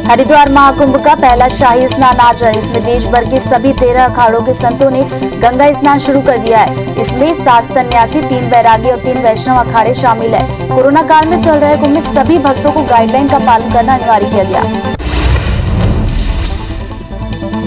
हरिद्वार महाकुंभ का पहला शाही स्नान आज है। इसमें देश भर के सभी 13 अखाड़ों के संतों ने गंगा स्नान शुरू कर दिया है। इसमें 7 सन्यासी, 3 बैरागी और 3 वैष्णव अखाड़े शामिल है। कोरोना काल में चल रहे कुंभ में सभी भक्तों को गाइडलाइन का पालन करना अनिवार्य किया गया।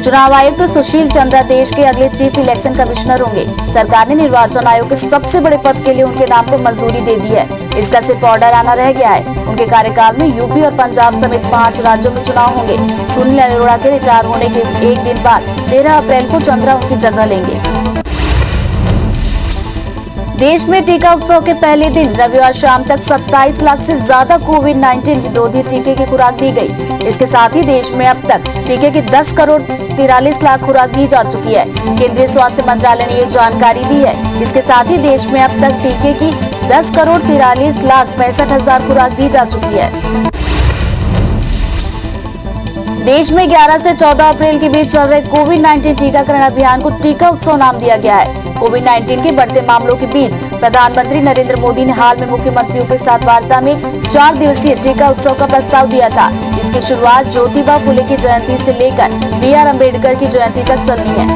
चुनाव आयुक्त सुशील चंद्रा देश के अगले चीफ इलेक्शन कमिश्नर होंगे। सरकार ने निर्वाचन आयोग के सबसे बड़े पद के लिए उनके नाम को मंजूरी दे दी है। इसका सिर्फ ऑर्डर आना रह गया है। उनके कार्यकाल में यूपी और पंजाब समेत 5 राज्यों में चुनाव होंगे। सुनील अरोड़ा के रिटायर होने के एक दिन बाद 13 अप्रैल को चंद्रा उनकी जगह लेंगे। देश में टीका उत्सव के पहले दिन रविवार शाम तक 27 लाख से ज्यादा कोविड-19 विरोधी टीके की खुराक दी गई। इसके साथ ही देश में अब तक टीके की 10 करोड़ 43 लाख खुराक दी जा चुकी है। केंद्रीय स्वास्थ्य मंत्रालय ने ये जानकारी दी है। इसके साथ ही देश में अब तक टीके की 10 करोड़ 43 लाख 65 हजार खुराक दी जा चुकी है। देश में 11 से 14 अप्रैल के बीच चल रहे कोविड-19 टीकाकरण अभियान को टीका उत्सव नाम दिया गया है। कोविड-19 के बढ़ते मामलों के बीच प्रधानमंत्री नरेंद्र मोदी ने हाल में मुख्यमंत्रियों के साथ वार्ता में 4 दिवसीय टीका उत्सव का प्रस्ताव दिया था। इसकी शुरुआत ज्योतिबा फुले की जयंती से लेकर BR अम्बेडकर की जयंती तक चलनी है।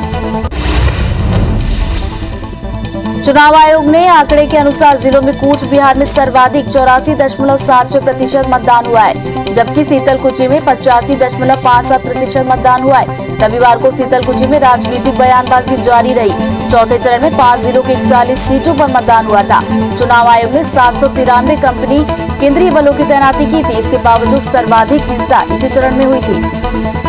चुनाव आयोग ने आंकड़े के अनुसार जिलों में कूच बिहार में सर्वाधिक 84.76% मतदान हुआ है, जबकि शीतलकुची में 85.57% मतदान हुआ है। रविवार को शीतलकुची में राजनीतिक बयानबाजी जारी रही। चौथे चरण में 5 जिलों के 41 सीटों पर मतदान हुआ था। चुनाव आयोग ने 793 कंपनी केंद्रीय बलों की तैनाती की थी। इसके बावजूद सर्वाधिक हिंसा इसी चरण में हुई थी।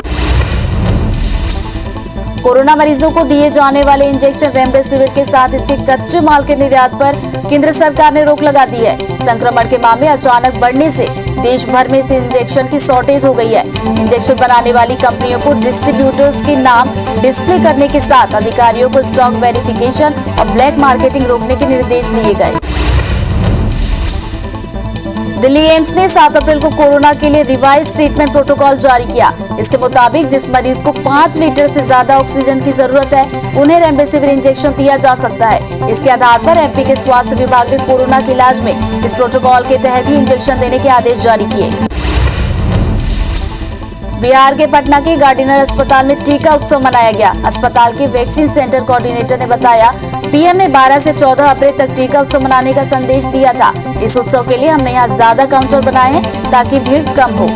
कोरोना मरीजों को दिए जाने वाले इंजेक्शन रेमडेसिविर के साथ इसके कच्चे माल के निर्यात पर केंद्र सरकार ने रोक लगा दी है। संक्रमण के मामले अचानक बढ़ने से देश भर में इस इंजेक्शन की शॉर्टेज हो गई है। इंजेक्शन बनाने वाली कंपनियों को डिस्ट्रीब्यूटर्स के नाम डिस्प्ले करने के साथ अधिकारियों को स्टॉक वेरिफिकेशन और ब्लैक मार्केटिंग रोकने के निर्देश दिए गए। दिल्ली एम्स ने 7 अप्रैल को कोरोना के लिए रिवाइज ट्रीटमेंट प्रोटोकॉल जारी किया। इसके मुताबिक जिस मरीज को 5 लीटर से ज्यादा ऑक्सीजन की जरूरत है, उन्हें रेमडेसिविर इंजेक्शन दिया जा सकता है। इसके आधार पर एमपी के स्वास्थ्य विभाग ने कोरोना के इलाज में इस प्रोटोकॉल के तहत ही इंजेक्शन देने के आदेश जारी किए। बिहार के पटना के गार्डिनर अस्पताल में टीका उत्सव मनाया गया। अस्पताल के वैक्सीन सेंटर कोऑर्डिनेटर ने बताया, पीएम ने 12 से 14 अप्रैल तक टीका उत्सव मनाने का संदेश दिया था। इस उत्सव के लिए हमने यहाँ ज्यादा काउंटर बनाए हैं ताकि भीड़ कम हो।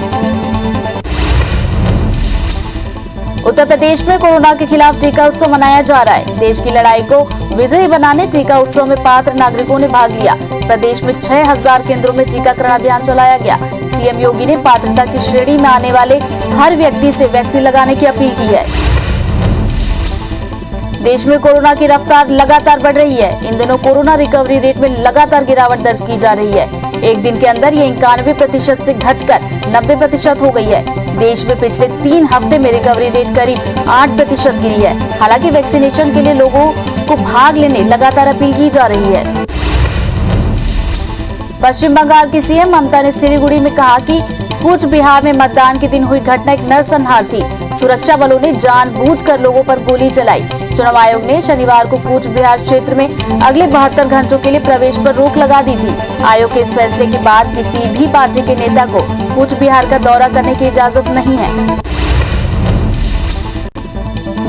उत्तर प्रदेश में कोरोना के खिलाफ टीका उत्सव मनाया जा रहा है। देश की लड़ाई को विजयी बनाने टीका उत्सव में पात्र नागरिकों ने भाग लिया। प्रदेश में 6000 केंद्रों में टीकाकरण अभियान चलाया गया। सीएम योगी ने पात्रता की श्रेणी में आने वाले हर व्यक्ति से वैक्सीन लगाने की अपील की है। देश में कोरोना की रफ्तार लगातार बढ़ रही है। इन दिनों कोरोना रिकवरी रेट में लगातार गिरावट दर्ज की जा रही है। एक दिन के अंदर ये 91% से घटकर 90% हो गई है। देश में पिछले 3 हफ्ते में रिकवरी रेट करीब 8% गिरी है। हालांकि वैक्सीनेशन के लिए लोगों को भाग लेने लगातार अपील की जा रही है। पश्चिम बंगाल की सीएम ममता ने सिलीगुड़ी में कहा कि कूच बिहार में मतदान के दिन हुई घटना एक नरसंहार थी। सुरक्षा बलों ने जानबूझकर लोगों पर गोली चलाई। चुनाव आयोग ने शनिवार को कूच बिहार क्षेत्र में अगले 72 घंटों के लिए प्रवेश पर रोक लगा दी थी। आयोग के इस फैसले के बाद किसी भी पार्टी के नेता को कूच बिहार का दौरा करने की इजाजत नहीं है।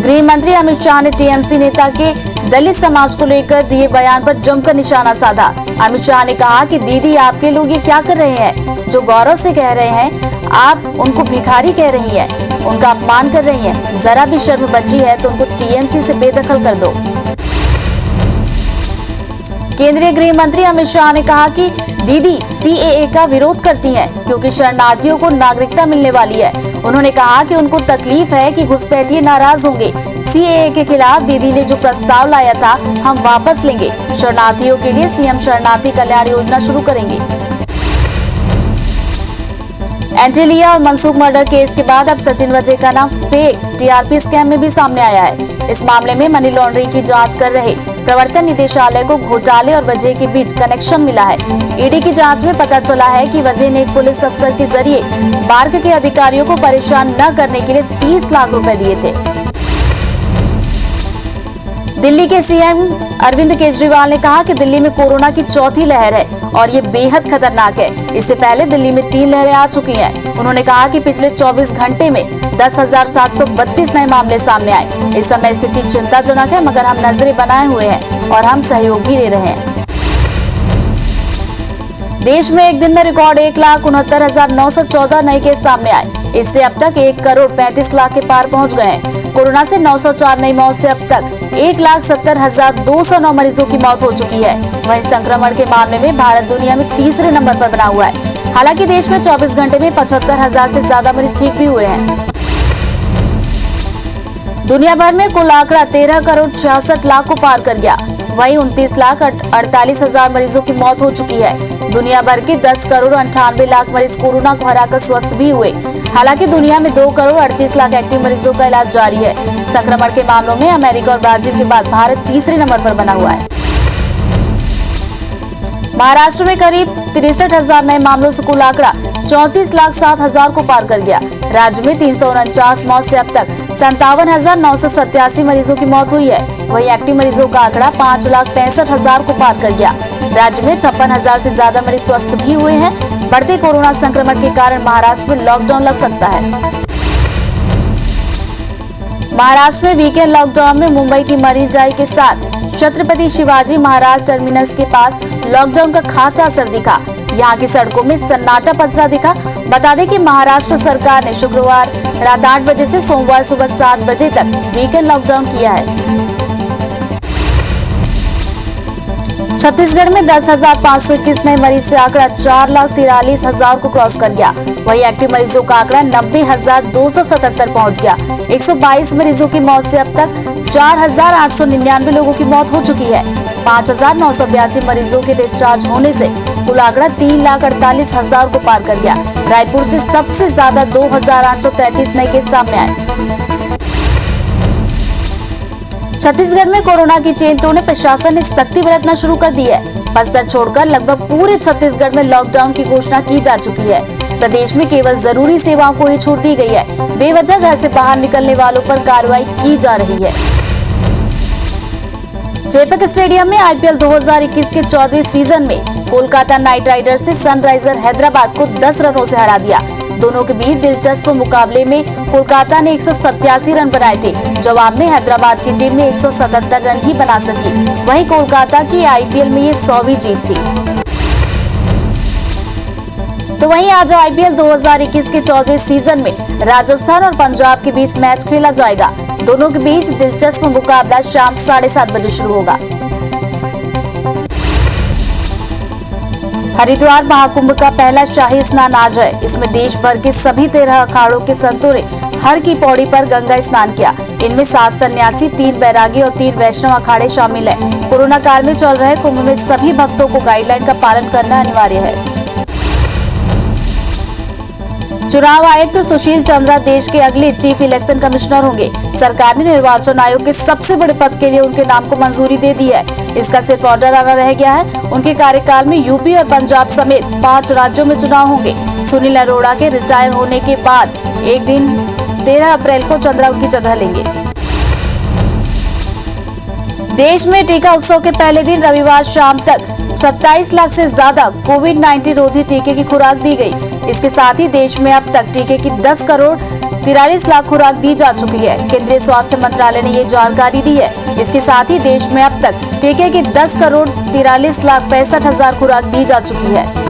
गृह मंत्री अमित शाह ने टीएमसी नेता के दलित समाज को लेकर दिए बयान पर जमकर निशाना साधा। अमित शाह ने कहा कि दीदी, आपके लोग ये क्या कर रहे हैं? जो गौरव से कह रहे हैं, आप उनको भिखारी कह रही हैं, उनका अपमान कर रही हैं। जरा भी शर्म बची है तो उनको टीएमसी से बेदखल कर दो। केंद्रीय गृह मंत्री अमित शाह ने कहा कि दीदी सीएए का विरोध करती हैं क्योंकि शरणार्थियों को नागरिकता मिलने वाली है। उन्होंने कहा कि उनको तकलीफ है कि घुसपैठिए नाराज होंगे। सीएए के खिलाफ दीदी ने जो प्रस्ताव लाया था, हम वापस लेंगे। शरणार्थियों के लिए सीएम शरणार्थी कल्याण योजना शुरू करेंगे। एंटीलिया और मनसूख मर्डर केस के बाद अब सचिन वजह का नाम फेक टीआरपी स्कैम में भी सामने आया है। इस मामले में मनी लॉन्ड्रिंग की जांच कर रहे प्रवर्तन निदेशालय को घोटाले और वजह के बीच कनेक्शन मिला है। ईडी की जांच में पता चला है कि वजह ने एक पुलिस अफसर के जरिए बार्क के अधिकारियों को परेशान न करने के लिए 30 लाख रुपए दिए थे। दिल्ली के सीएम अरविंद केजरीवाल ने कहा कि दिल्ली में कोरोना की चौथी लहर है और ये बेहद खतरनाक है। इससे पहले दिल्ली में 3 लहरें आ चुकी हैं। उन्होंने कहा कि पिछले 24 घंटे में 10,732 नए मामले सामने आए। इस समय स्थिति चिंताजनक है, मगर हम नजरें बनाए हुए हैं और हम सहयोग भी ले रहे हैं। देश में एक दिन में रिकॉर्ड 1,69,914 नए केस सामने आए। इससे अब तक 1,35,00,000 के पार पहुंच गए हैं। कोरोना से 904 नई मौत से अब तक 1,70,209 मरीजों की मौत हो चुकी है। वहीं संक्रमण के मामले में भारत दुनिया में तीसरे नंबर पर बना हुआ है। हालांकि देश में 24 घंटे में 75,000 से ज्यादा मरीज ठीक भी हुए हैं। दुनिया भर में कुल आंकड़ा 13,66,00,000 को पार कर गया। वहीं 29,48,000 मरीजों की मौत हो चुकी है। दुनिया भर के 10,98,00,000 मरीज कोरोना को हराकर स्वस्थ भी हुए। हालांकि दुनिया में 2,38,00,000 एक्टिव मरीजों का इलाज जारी है। संक्रमण के मामलों में अमेरिका और ब्राजील के बाद भारत तीसरे नंबर पर बना हुआ है। महाराष्ट्र में करीब 63,000 नए मामलों से कुल आंकड़ा 34,07,000 को पार कर गया। राज्य में 349 मौत से अब तक 57,987 मरीजों की मौत हुई है। वहीं एक्टिव मरीजों का आंकड़ा 5,65,000 को पार कर गया। राज्य में 56,000 से ज्यादा मरीज स्वस्थ भी हुए हैं। बढ़ते कोरोना संक्रमण के कारण महाराष्ट्र में लॉकडाउन लग सकता है। महाराष्ट्र में वीकेंड लॉकडाउन में मुंबई की मरीन ड्राइव के साथ छत्रपति शिवाजी महाराज टर्मिनस के पास लॉकडाउन का खासा असर दिखा। यहाँ की सड़कों में सन्नाटा पसरा दिखा। बता दें कि महाराष्ट्र सरकार ने शुक्रवार रात 8 बजे से सोमवार सुबह 7 बजे तक वीकेंड लॉकडाउन किया है। छत्तीसगढ़ में 10,521 नए मरीज से आंकड़ा 4,43,000 को क्रॉस कर गया। वहीं एक्टिव मरीजों का आंकड़ा 90,277 पहुंच गया। 122 मरीजों की मौत से अब तक 4,899 लोगों की मौत हो चुकी है। 5,982 मरीजों के डिस्चार्ज होने से कुल आंकड़ा 3,48,000 को पार कर गया। रायपुर से सबसे ज्यादा 2,833 नए केस सामने आए। छत्तीसगढ़ में कोरोना की चेन तोड़ने प्रशासन ने सख्ती बरतना शुरू कर दी है। बस्तर छोड़कर लगभग पूरे छत्तीसगढ़ में लॉकडाउन की घोषणा की जा चुकी है। प्रदेश में केवल जरूरी सेवाओं को ही छूट दी गई है। बेवजह घर से बाहर निकलने वालों पर कार्रवाई की जा रही है। चेपक स्टेडियम में आईपीएल 2021 के 14वें सीजन में कोलकाता नाइट राइडर्स ने सनराइजर हैदराबाद को 10 रनों से हरा दिया। दोनों के बीच दिलचस्प मुकाबले में कोलकाता ने 187 रन बनाए थे। जवाब में हैदराबाद की टीम ने 177 रन ही बना सकी। वहीं कोलकाता की आईपीएल में ये 100वीं जीत थी। तो वहीं आज आईपीएल 2021 के 14वें सीजन में राजस्थान और पंजाब के बीच मैच खेला जाएगा। दोनों के बीच दिलचस्प मुकाबला शाम 7:30 बजे शुरू होगा। हरिद्वार महाकुंभ का पहला शाही स्नान आज है। इसमें देश भर के सभी 13 अखाड़ों के संतों ने हर की पौड़ी पर गंगा स्नान किया। इनमें 7 सन्यासी, 3 बैरागी और 3 वैष्णव अखाड़े शामिल हैं। कोरोना काल में चल रहे कुंभ में सभी भक्तों को गाइडलाइन का पालन करना अनिवार्य है। चुनाव आयुक्त सुशील चंद्रा देश के अगले चीफ इलेक्शन कमिश्नर होंगे। सरकार ने निर्वाचन आयोग के सबसे बड़े पद के लिए उनके नाम को मंजूरी दे दी है। इसका सिर्फ ऑर्डर आना रह गया है। उनके कार्यकाल में यूपी और पंजाब समेत 5 राज्यों में चुनाव होंगे। सुनील अरोड़ा के रिटायर होने के बाद एक दिन 13 अप्रैल को चंद्रा उनकी जगह लेंगे। देश में टीका उत्सव के पहले दिन रविवार शाम तक 27 लाख से ज्यादा कोविड-19 रोधी टीके की खुराक दी गई। इसके साथ ही देश में अब तक टीके की 10 करोड़ 43 लाख खुराक दी जा चुकी है। केंद्रीय स्वास्थ्य मंत्रालय ने ये जानकारी दी है। इसके साथ ही देश में अब तक टीके की 10 करोड़ 43 लाख 65 हजार खुराक दी जा चुकी है।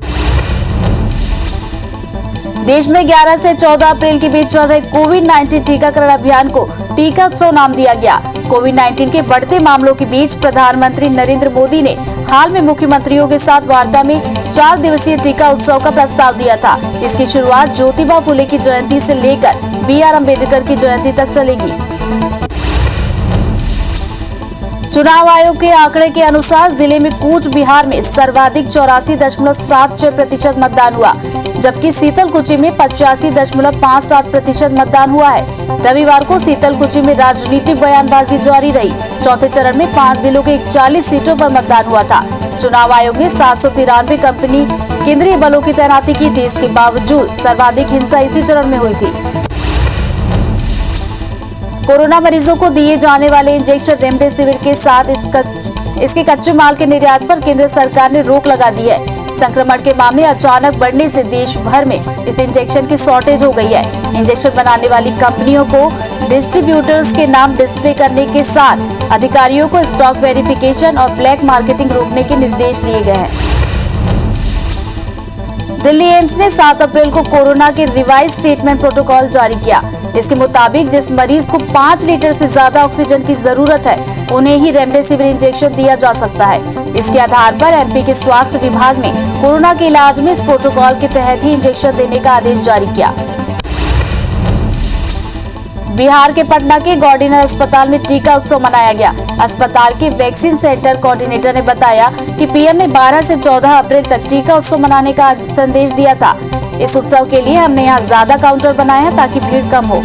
देश में 11 से 14 अप्रैल के बीच चल रहे कोविड-19 टीकाकरण अभियान को टीका उत्सव नाम दिया गया। कोविड-19 के बढ़ते मामलों के बीच प्रधानमंत्री नरेंद्र मोदी ने हाल में मुख्यमंत्रियों के साथ वार्ता में 4 दिवसीय टीका उत्सव का प्रस्ताव दिया था। इसकी शुरुआत ज्योतिबा फुले की जयंती से लेकर BR अम्बेडकर की जयंती तक चलेगी। चुनाव आयोग के आंकड़े के अनुसार जिले में कूच बिहार में सर्वाधिक 84.76% मतदान हुआ, जबकि शीतलकुची में 85.57% मतदान हुआ है। रविवार को शीतलकुची में राजनीतिक बयानबाजी जारी रही। चौथे चरण में 5 जिलों के 41 सीटों पर मतदान हुआ था। चुनाव आयोग ने 793 कंपनी केंद्रीय बलों की तैनाती की थी। इसके बावजूद सर्वाधिक हिंसा इसी चरण में हुई थी। कोरोना मरीजों को दिए जाने वाले इंजेक्शन रेमडेसिविर के साथ इसके कच्चे माल के निर्यात पर केंद्र सरकार ने रोक लगा दी है। संक्रमण के मामले अचानक बढ़ने से देश भर में इस इंजेक्शन की शॉर्टेज हो गई है। इंजेक्शन बनाने वाली कंपनियों को डिस्ट्रीब्यूटर्स के नाम डिस्प्ले करने के साथ अधिकारियों को स्टॉक वेरिफिकेशन और ब्लैक मार्केटिंग रोकने के निर्देश दिए गए हैं। दिल्ली एम्स ने 7 अप्रैल को कोरोना के रिवाइज ट्रीटमेंट प्रोटोकॉल जारी किया। इसके मुताबिक जिस मरीज को 5 लीटर से ज्यादा ऑक्सीजन की जरूरत है, उन्हें ही रेमडेसिविर इंजेक्शन दिया जा सकता है। इसके आधार पर एमपी के स्वास्थ्य विभाग ने कोरोना के इलाज में इस प्रोटोकॉल के तहत ही इंजेक्शन देने का आदेश जारी किया। बिहार के पटना के गॉर्डिनर अस्पताल में टीका उत्सव मनाया गया। अस्पताल के वैक्सीन सेंटर कोऑर्डिनेटर ने बताया कि पीएम ने 12 से 14 अप्रैल तक टीका उत्सव मनाने का संदेश दिया था। इस उत्सव के लिए हमने यहाँ ज्यादा काउंटर बनाए हैं ताकि भीड़ कम हो।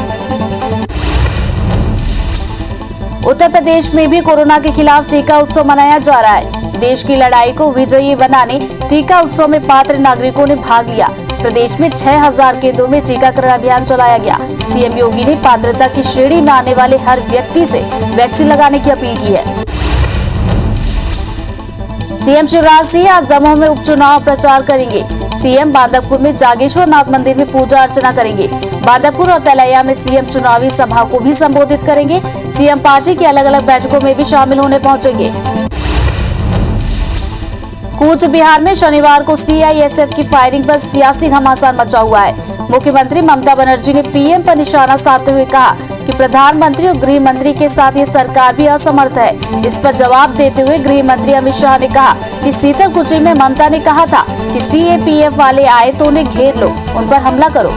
उत्तर प्रदेश में भी कोरोना के खिलाफ टीका उत्सव मनाया जा रहा है। देश की लड़ाई को विजयी बनाने टीका उत्सव में पात्र नागरिकों ने भाग लिया। प्रदेश में 6000 केंद्रों में टीकाकरण अभियान चलाया गया। सीएम योगी ने पात्रता की श्रेणी में आने वाले हर व्यक्ति से वैक्सीन लगाने की अपील की है। सीएम शिवराज सिंह आज दमोह में उपचुनाव प्रचार करेंगे। सीएम बांदकपुर में जागेश्वर नाथ मंदिर में पूजा अर्चना करेंगे। बांदकपुर और तलैया में सीएम चुनावी सभा को भी संबोधित करेंगे। सीएम पार्टी की अलग अलग बैठकों में भी शामिल होने पहुंचेंगे। कूच बिहार में शनिवार को सीआईएसएफ की फायरिंग पर सियासी घमासान मचा हुआ है। मुख्यमंत्री ममता बनर्जी ने पीएम पर निशाना साधते हुए कहा कि प्रधानमंत्री और गृह मंत्री के साथ ये सरकार भी असमर्थ है। इस पर जवाब देते हुए गृह मंत्री अमित शाह ने कहा कि सीताकुची में ममता ने कहा था कि सीएपीएफ वाले आए तो उन्हें घेर लो, उन पर हमला करो।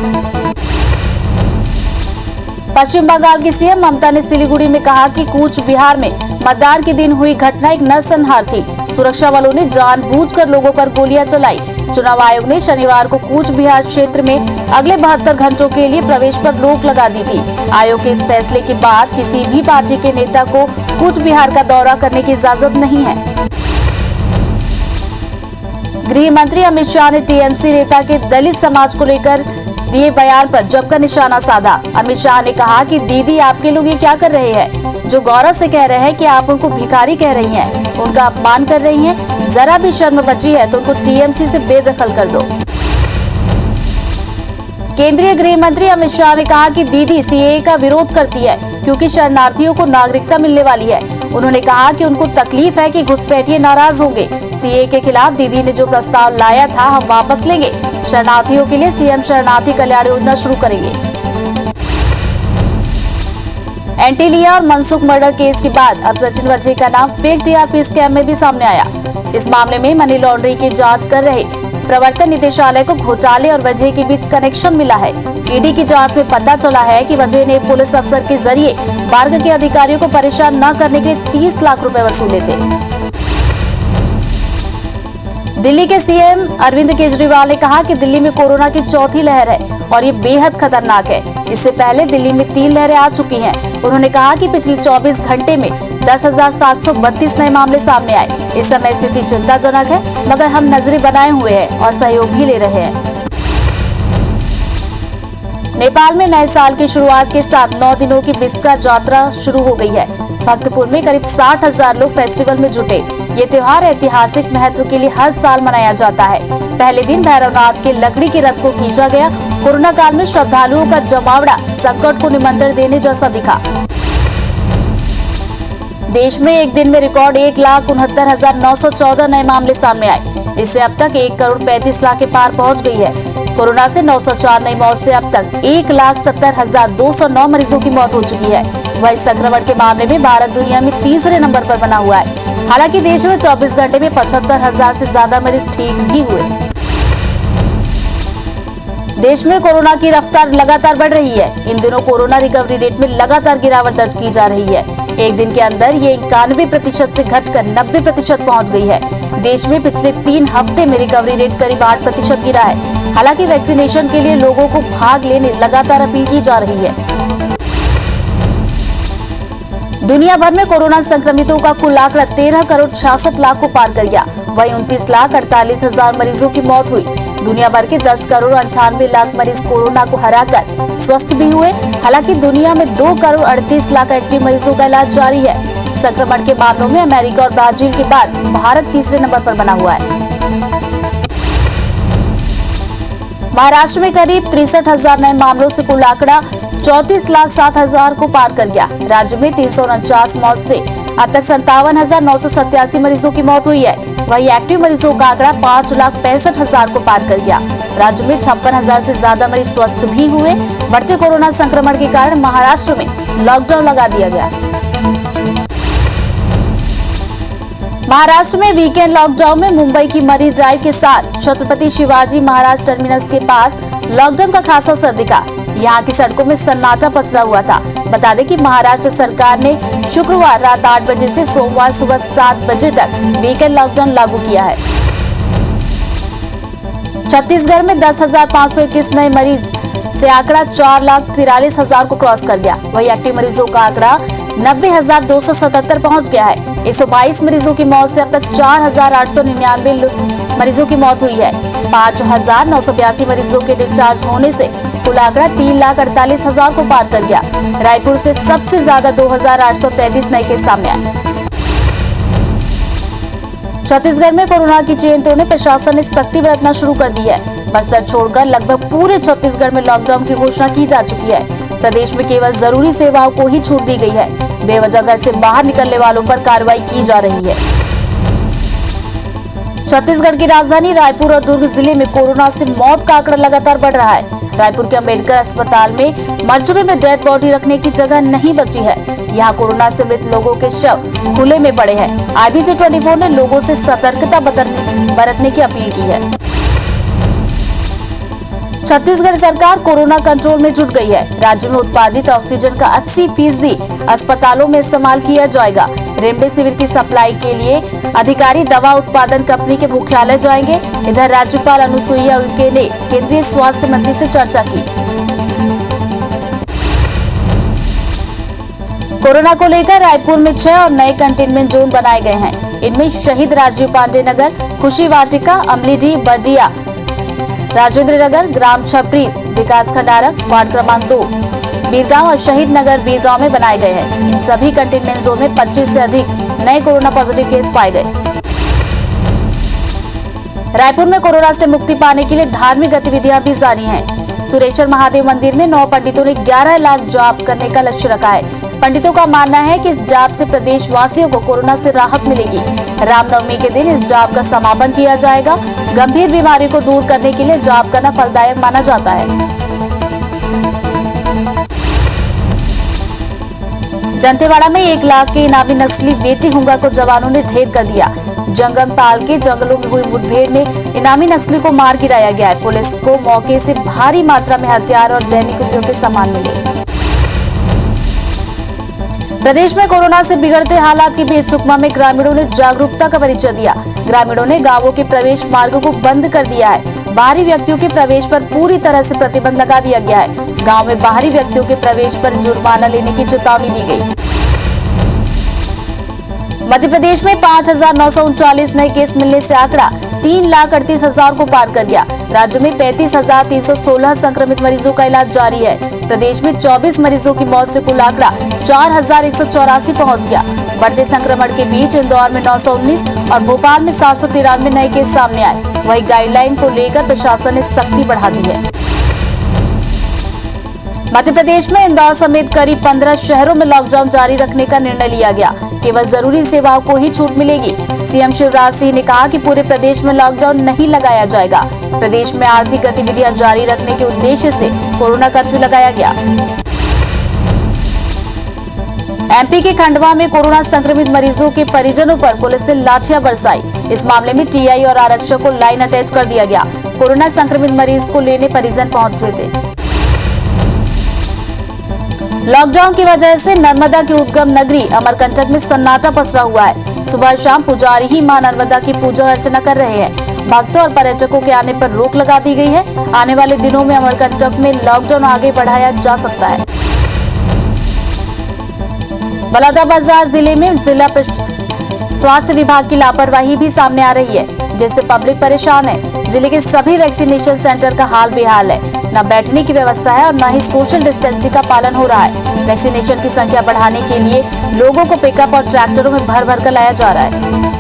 पश्चिम बंगाल की सीएम ममता ने सिलीगुड़ी में कहा कि कूच बिहार में मतदान के दिन हुई घटना एक नरसंहार थी। सुरक्षा बलों ने जानबूझकर लोगों पर गोलियां चलाई। चुनाव आयोग ने शनिवार को कूच बिहार क्षेत्र में अगले 72 घंटों के लिए प्रवेश पर रोक लगा दी थी। आयोग के इस फैसले के बाद किसी भी पार्टी के नेता को कूच बिहार का दौरा करने की इजाजत नहीं है। गृह मंत्री अमित शाह ने टीएमसी नेता के दलित समाज को लेकर दिए बयान पर जमकर निशाना साधा। अमित शाह ने कहा कि दीदी आपके लोग ये क्या कर रहे हैं, जो गौरव से कह रहे हैं कि आप उनको भिखारी कह रही हैं, उनका अपमान कर रही हैं। जरा भी शर्म बची है तो उनको टीएमसी से बेदखल कर दो। केंद्रीय गृह मंत्री अमित शाह ने कहा कि दीदी सीएए का विरोध करती है क्योंकि शरणार्थियों को नागरिकता मिलने वाली है। उन्होंने कहा कि उनको तकलीफ है कि घुसपैठिए नाराज होंगे। सीएए के खिलाफ दीदी ने जो प्रस्ताव लाया था हम वापस लेंगे। शरणार्थियों के लिए सीएम शरणार्थी कल्याण योजना शुरू करेंगे। एंटीलिया और मनसुख मर्डर केस के बाद अब सचिन वजही का नाम फेक टीआरपी स्कैम में भी सामने आया। इस मामले में मनी लॉन्ड्रिंग की जांच कर रहे प्रवर्तन निदेशालय को घोटाले और वजह के बीच कनेक्शन मिला है। ईडी की जांच में पता चला है कि वजह ने पुलिस अफसर के जरिए मार्ग के अधिकारियों को परेशान न करने के लिए 30 लाख रुपए वसूले थे। दिल्ली के सीएम अरविंद केजरीवाल ने कहा कि दिल्ली में कोरोना की चौथी लहर है और ये बेहद खतरनाक है। इससे पहले दिल्ली में 3 लहरें आ चुकी हैं। उन्होंने कहा कि पिछले 24 घंटे में 10,732 नए मामले सामने आए। इस समय स्थिति चिंताजनक है, मगर हम नजरें बनाए हुए हैं और सहयोग भी ले रहे हैं। नेपाल में नए साल की शुरुआत के साथ 9 दिनों की बिस्का यात्रा शुरू हो गई है। भक्तपुर में करीब 60,000 लोग फेस्टिवल में जुटे। ये त्योहार ऐतिहासिक महत्व के लिए हर साल मनाया जाता है। पहले दिन भैरवनाथ के लकड़ी के रथ को खींचा गया। कोरोना काल में श्रद्धालुओं का जमावड़ा संकट को निमंत्रण देने जैसा दिखा। देश में एक दिन में रिकॉर्ड 1,69,914 नए मामले सामने आए। इससे अब तक 1,35 लाख के पार पहुंच गई है। कोरोना से 904 नई मौत से अब तक 1,70,209 मरीजों की मौत हो चुकी है। वहीं संक्रमण के मामले में भारत दुनिया में तीसरे नंबर पर बना हुआ है। हालांकि देश में 24 घंटे में 75,000 से ज्यादा मरीज ठीक भी हुए। देश में कोरोना की रफ्तार लगातार बढ़ रही है। इन दिनों कोरोना रिकवरी रेट में लगातार गिरावट दर्ज की जा रही है। एक दिन के अंदर ये 91% से घटकर 90% पहुंच गई है। देश में पिछले 3 हफ्ते में रिकवरी रेट करीब 8% गिरा है। हालांकि वैक्सीनेशन के लिए लोगों को भाग लेने लगातार अपील की जा रही है। दुनिया भर में कोरोना संक्रमितों का कुल आंकड़ा 13 करोड़ 66 लाख को पार कर गया। वहीं 29,48,000 मरीजों की मौत हुई। दुनिया भर के 10 करोड़ 98 लाख मरीज कोरोना को हराकर स्वस्थ भी हुए। हालांकि दुनिया में 2 करोड़ 38 लाख एक्टिव मरीजों का इलाज जारी है। संक्रमण के मामलों में अमेरिका और ब्राजील के बाद भारत तीसरे नंबर पर बना हुआ है। महाराष्ट्र में करीब 63,000 नए मामलों से कुल आंकड़ा 34,07,000 को पार कर गया। राज्य में 349 मौत से अब तक 57,987 मरीजों की मौत हुई है। वहीं एक्टिव मरीजों का आंकड़ा 5,65,000 को पार कर गया। राज्य में 56,000 से ज्यादा मरीज स्वस्थ भी हुए। बढ़ते कोरोना संक्रमण के कारण महाराष्ट्र में लॉकडाउन लगा दिया गया। महाराष्ट्र में वीकेंड लॉकडाउन में मुंबई की मरीन ड्राइव के साथ छत्रपति शिवाजी महाराज टर्मिनस के पास लॉकडाउन का खासा असर दिखा। यहाँ की सड़कों में सन्नाटा पसरा हुआ था। बता दें कि महाराष्ट्र सरकार ने शुक्रवार रात 8 बजे से सोमवार सुबह 7 बजे तक वीकेंड लॉकडाउन लागू किया है। छत्तीसगढ़ में 10,521 नए मरीज से आंकड़ा 4,43,000 को क्रॉस कर गया। वहीं एक्टिव मरीजों का आंकड़ा 90,277 पहुंच गया है। 122 मरीजों की मौत से अब तक 4,899 मरीजों की मौत हुई है। 5,982 मरीजों के डिस्चार्ज होने से कुल आंकड़ा 3,48,000 को पार कर गया। रायपुर से सबसे ज्यादा 2,833 नए केस सामने आए। छत्तीसगढ़ में कोरोना की चेन तोड़ने प्रशासन ने सख्ती बरतना शुरू कर दी है। बस्तर छोड़कर लगभग पूरे छत्तीसगढ़ में लॉकडाउन की घोषणा की जा चुकी है। प्रदेश में केवल जरूरी सेवाओं को ही छूट दी गई है। बेवजह घर से बाहर निकलने वालों पर कार्रवाई की जा रही है। छत्तीसगढ़ की राजधानी रायपुर और दुर्ग जिले में कोरोना से मौत का आंकड़ा लगातार बढ़ रहा है। रायपुर के अंबेडकर अस्पताल में मर्चुरी में डेड बॉडी रखने की जगह नहीं बची है। यहाँ कोरोना से मृत लोगों के शव खुले में पड़े हैं। IBC 24 ने लोगों से सतर्कता बरतने की अपील की है। छत्तीसगढ़ सरकार कोरोना कंट्रोल में जुट गई है। राज्य में उत्पादित ऑक्सीजन का 80% अस्पतालों में इस्तेमाल किया जाएगा। रेमडेसिविर की सप्लाई के लिए अधिकारी दवा उत्पादन कंपनी के मुख्यालय जाएंगे। इधर राज्यपाल अनुसुईया उइके ने केंद्रीय स्वास्थ्य मंत्री से चर्चा की। कोरोना को लेकर रायपुर में 6 और नए कंटेनमेंट जोन बनाए गए हैं। इनमें शहीद राजीव पांडे नगर, खुशी वाटिका, अमलीडीह, बडिया, राजेंद्र नगर, ग्राम छपरी, विकास खंडारक, वार्ड क्रमांक 2, बीरगांव और शहीद नगर बीरगांव में बनाए गए हैं। इन सभी कंटेनमेंट जोन में 25 से अधिक नए कोरोना पॉजिटिव केस पाए गए। रायपुर में कोरोना से मुक्ति पाने के लिए धार्मिक गतिविधियां भी जारी हैं। सुरेश्वर महादेव मंदिर में 9 पंडितों ने 11 लाख जाप करने का लक्ष्य रखा है। पंडितों का मानना है कि इस जाप से प्रदेश वासियों को कोरोना से राहत मिलेगी। रामनवमी के दिन इस जाप का समापन किया जाएगा। गंभीर बीमारी को दूर करने के लिए जाप करना फलदायक माना जाता है। दंतेवाड़ा में 1 लाख के इनामी नस्ली बेटी हुंगा को जवानों ने ढेर कर दिया। जंगमपाल के जंगलों में हुई मुठभेड़ में इनामी नस्ली को मार गिराया गया है। पुलिस को मौके से भारी मात्रा में हथियार और दैनिक उपयोग के सामान मिले। प्रदेश में कोरोना से बिगड़ते हालात के बीच सुकमा में ग्रामीणों ने जागरूकता का परिचय दिया। ग्रामीणों ने गांवों के प्रवेश मार्गों को बंद कर दिया है। बाहरी व्यक्तियों के प्रवेश पर पूरी तरह से प्रतिबंध लगा दिया गया है। गांव में बाहरी व्यक्तियों के प्रवेश पर जुर्माना लेने की चेतावनी दी गई। मध्य प्रदेश में 5,939 नए केस मिलने से आंकड़ा 3,38,000 को पार कर गया। राज्य में 35,316 संक्रमित मरीजों का इलाज जारी है। प्रदेश में 24 मरीजों की मौत से कुल आंकड़ा 4,184 पहुंच गया। बढ़ते संक्रमण के बीच इंदौर में 919 और भोपाल में 793 नए केस सामने आए। वहीं गाइडलाइन को लेकर प्रशासन ने सख्ती बढ़ा दी है। मध्य प्रदेश में इंदौर समेत करीब 15 शहरों में लॉकडाउन जारी रखने का निर्णय लिया गया। केवल जरूरी सेवाओं को ही छूट मिलेगी। सीएम शिवराज सिंह ने कहा कि पूरे प्रदेश में लॉकडाउन नहीं लगाया जाएगा। प्रदेश में आर्थिक गतिविधियां जारी रखने के उद्देश्य से कोरोना कर्फ्यू लगाया गया। MP के खंडवा में कोरोना संक्रमित मरीजों के परिजनों पर पुलिस ने लाठियां बरसाई। इस मामले में TI और आरक्षक को लाइन अटैच कर दिया गया। कोरोना संक्रमित मरीज को लेने परिजन पहुंचे थे। लॉकडाउन की वजह से नर्मदा की उद्गम नगरी अमरकंटक में सन्नाटा पसरा हुआ है। सुबह शाम पुजारी ही मां नर्मदा की पूजा अर्चना कर रहे हैं। भक्तों और पर्यटकों के आने पर रोक लगा दी गई है। आने वाले दिनों में अमरकंटक में लॉकडाउन आगे बढ़ाया जा सकता है। बलौदाबाजार जिले में जिला स्वास्थ्य विभाग की लापरवाही भी सामने आ रही है, जिससे पब्लिक परेशान है। जिले के सभी वैक्सीनेशन सेंटर का हाल बेहाल है, न बैठने की व्यवस्था है और न ही सोशल डिस्टेंसिंग का पालन हो रहा है। वैक्सीनेशन की संख्या बढ़ाने के लिए लोगों को पिकअप और ट्रैक्टरों में भर भर कर लाया जा रहा है।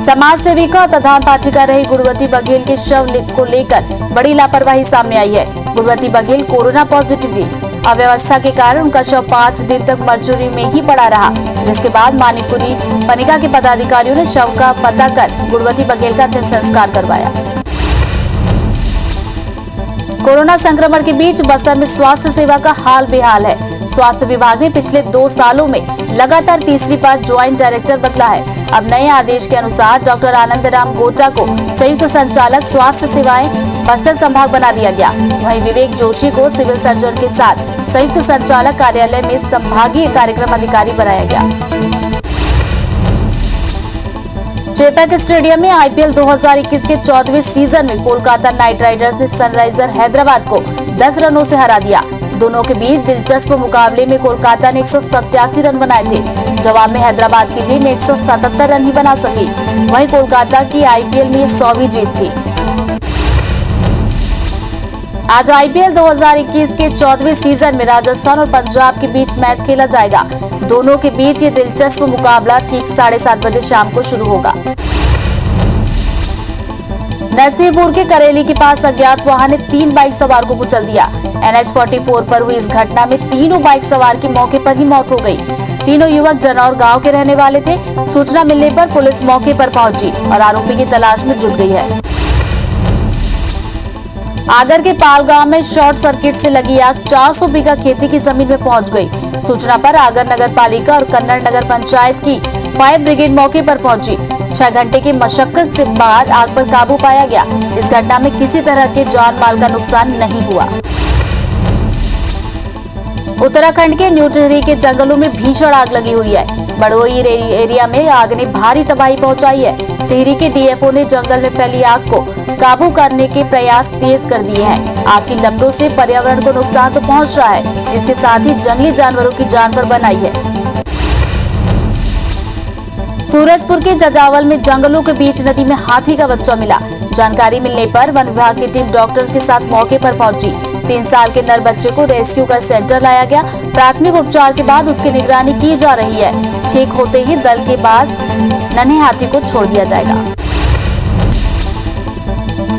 समाज सेविका और प्रधान पाठिका रही गुणवती बघेल के शव को लेकर बड़ी लापरवाही सामने आई है। गुणवती बघेल कोरोना पॉजिटिव थी। अव्यवस्था के कारण उनका शव 5 दिन तक मर्चुरी में ही पड़ा रहा, जिसके बाद मानीपुरी पनिका के पदाधिकारियों ने शव का पता कर गुणवती बघेल का अंतिम संस्कार करवाया। कोरोना संक्रमण के बीच बस्तर में स्वास्थ्य सेवा का हाल बेहाल है। स्वास्थ्य विभाग ने पिछले 2 सालों में लगातार तीसरी बार ज्वाइंट डायरेक्टर बदला है। अब नए आदेश के अनुसार डॉक्टर आनंद राम गोटा को संयुक्त संचालक स्वास्थ्य सेवाएं बस्तर संभाग बना दिया गया। वहीं विवेक जोशी को सिविल सर्जन के साथ संयुक्त संचालक कार्यालय में संभागीय कार्यक्रम अधिकारी बनाया गया। चेपैक स्टेडियम में आईपीएल 2021 के 14वें सीजन में कोलकाता नाइट राइडर्स ने सनराइजर हैदराबाद को 10 रनों से हरा दिया। दोनों के बीच दिलचस्प मुकाबले में कोलकाता ने 187 रन बनाए थे। जवाब में हैदराबाद की टीम 177 रन ही बना सकी। वहीं कोलकाता की आईपीएल में 100वीं जीत थी। आज आईपीएल 2021 के 14वें सीजन में राजस्थान और पंजाब के बीच मैच खेला जाएगा। दोनों के बीच ये दिलचस्प मुकाबला ठीक 7:30 बजे शाम को शुरू होगा। नरसिंहपुर के करेली के पास अज्ञात वाहन ने 3 बाइक सवार को कुचल दिया। NH44 पर हुई इस घटना में तीनों बाइक सवार की मौके पर ही मौत हो गई। तीनों युवक जनौर गांव के रहने वाले थे। सूचना मिलने पर पुलिस मौके पर पहुंची और आरोपी की तलाश में जुट गई है। आगर के पाल गांव में शॉर्ट सर्किट से लगी आग 400 बीघा खेती की जमीन में पहुंच गई। सूचना पर आगर नगर पालिका और कन्नड़ नगर पंचायत की फायर ब्रिगेड मौके पर पहुंची। 6 घंटे की मशक्कत के बाद आग पर काबू पाया गया। इस घटना में किसी तरह के जान माल का नुकसान नहीं हुआ। उत्तराखंड के न्यू टिहरी के जंगलों में भीषण आग लगी हुई है। बड़ोई एरिया में आग ने भारी तबाही पहुंचाई है। टिहरी के डीएफओ ने जंगल में फैली आग को काबू करने के प्रयास तेज कर दिए हैं। आग की लपटों से पर्यावरण को नुकसान तो पहुंच रहा है, इसके साथ ही जंगली जानवरों की जान पर बनाई है। सूरजपुर के जजावल में जंगलों के बीच नदी में हाथी का बच्चा मिला। जानकारी मिलने पर वन विभाग की टीम डॉक्टर्स के साथ मौके पर पहुंची। 3 साल के नर बच्चे को रेस्क्यू कर सेंटर लाया गया। प्राथमिक उपचार के बाद उसकी निगरानी की जा रही है। ठीक होते ही दल के बाद नन्हे हाथी को छोड़ दिया जाएगा।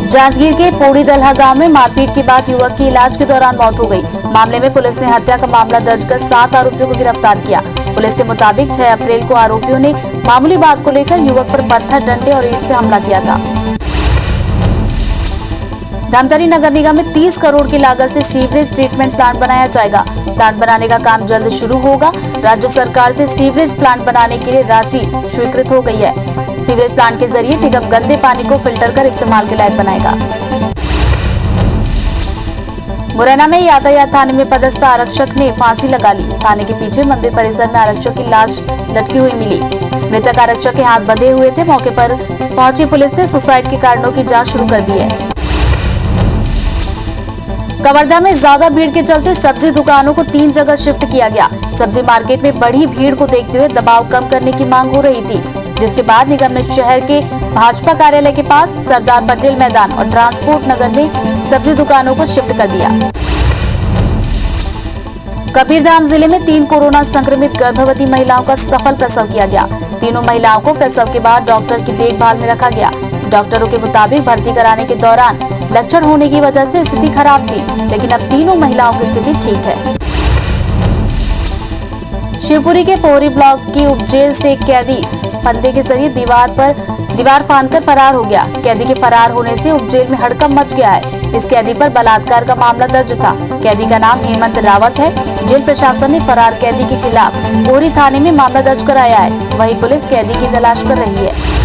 जांजगीर के पौड़ी दलहा गांव में मारपीट के बाद युवक की इलाज के दौरान मौत हो गई। मामले में पुलिस ने हत्या का मामला दर्ज कर 7 आरोपियों को गिरफ्तार किया। पुलिस के मुताबिक 6 अप्रैल को आरोपियों ने मामूली बात को लेकर युवक पर पत्थर, डंडे और ईंट से हमला किया था। धमतरी नगर निगम में 30 करोड़ की लागत से सीवरेज ट्रीटमेंट प्लांट बनाया जाएगा। प्लांट बनाने का काम जल्द शुरू होगा। राज्य सरकार से सीवरेज प्लांट बनाने के लिए राशि स्वीकृत हो गई है। सीवरेज प्लांट के जरिए निगम गंदे पानी को फिल्टर कर इस्तेमाल के लायक बनाएगा। मुरैना में यातायात थाने में पदस्थ आरक्षक ने फांसी लगा ली। थाने के पीछे मंदिर परिसर में आरक्षक की लाश लटकी हुई मिली। मृतक आरक्षक के हाथ बंधे हुए थे। मौके पर पहुंची पुलिस ने सुसाइड के कारणों की जांच शुरू कर दी है। कवर्धा में ज्यादा भीड़ के चलते सब्जी दुकानों को 3 जगह शिफ्ट किया गया। सब्जी मार्केट में बढ़ी भीड़ को देखते हुए दबाव कम करने की मांग हो रही थी, जिसके बाद निगम ने शहर के भाजपा कार्यालय के पास सरदार पटेल मैदान और ट्रांसपोर्ट नगर में सब्जी दुकानों को शिफ्ट कर दिया। कबीरधाम जिले में 3 कोरोना संक्रमित गर्भवती महिलाओं का सफल प्रसव किया गया। तीनों महिलाओं को प्रसव के बाद डॉक्टर की देखभाल में रखा गया। डॉक्टरों के मुताबिक भर्ती कराने के दौरान लक्षण होने की वजह से स्थिति खराब थी, लेकिन अब तीनों महिलाओं की स्थिति ठीक है। शिवपुरी के पोहरी ब्लॉक की उपजेल से कैदी फंदे के जरिए दीवार फांदकर फरार हो गया। कैदी के फरार होने से उपजेल में हड़कंप मच गया है। इस कैदी पर बलात्कार का मामला दर्ज था। कैदी का नाम हेमंत रावत है। जेल प्रशासन ने फरार कैदी के खिलाफ पोहरी थाने में मामला दर्ज कराया है। वहीं पुलिस कैदी की तलाश कर रही है।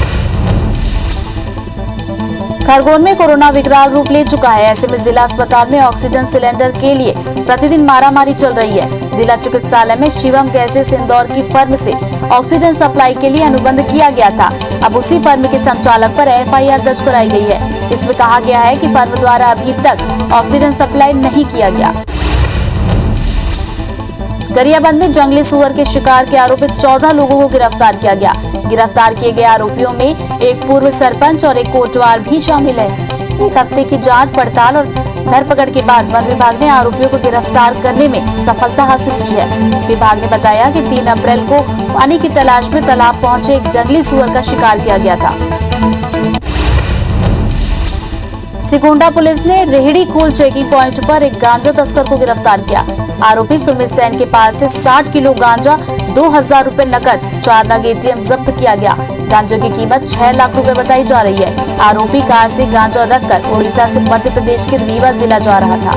खरगोन में कोरोना विकराल रूप ले चुका है। ऐसे में जिला अस्पताल में ऑक्सीजन सिलेंडर के लिए प्रतिदिन मारामारी चल रही है। जिला चिकित्सालय में शिवम गैसेस इंदौर की फर्म से ऑक्सीजन सप्लाई के लिए अनुबंध किया गया था। अब उसी फर्म के संचालक पर FIR दर्ज कराई गई है। इसमें कहा गया है कि फर्म द्वारा अभी तक ऑक्सीजन सप्लाई नहीं किया गया। गरियाबंद में जंगली सुअर के शिकार के आरोपित 14 लोगों को गिरफ्तार किया गया। गिरफ्तार किए गए आरोपियों में एक पूर्व सरपंच और एक कोटवार भी शामिल है। एक हफ्ते की जांच पड़ताल और धरपकड़ के बाद वन विभाग ने आरोपियों को गिरफ्तार करने में सफलता हासिल की है। विभाग ने बताया कि 3 अप्रैल को पानी की तलाश में तालाब पहुंचे एक जंगली सुअर का शिकार किया गया था। सिकुंडा पुलिस ने रेहड़ी खोल चेकिंग पॉइंट पर एक गांजा तस्कर को गिरफ्तार किया। आरोपी सुमित सेन के पास से 60 किलो गांजा, 2000 रुपए नकद, 4 नग ATM जब्त किया गया। गांजा की कीमत 6 लाख रुपए बताई जा रही है। आरोपी कार से गांजा रखकर उड़ीसा से मध्य प्रदेश के रीवा जिला जा रहा था।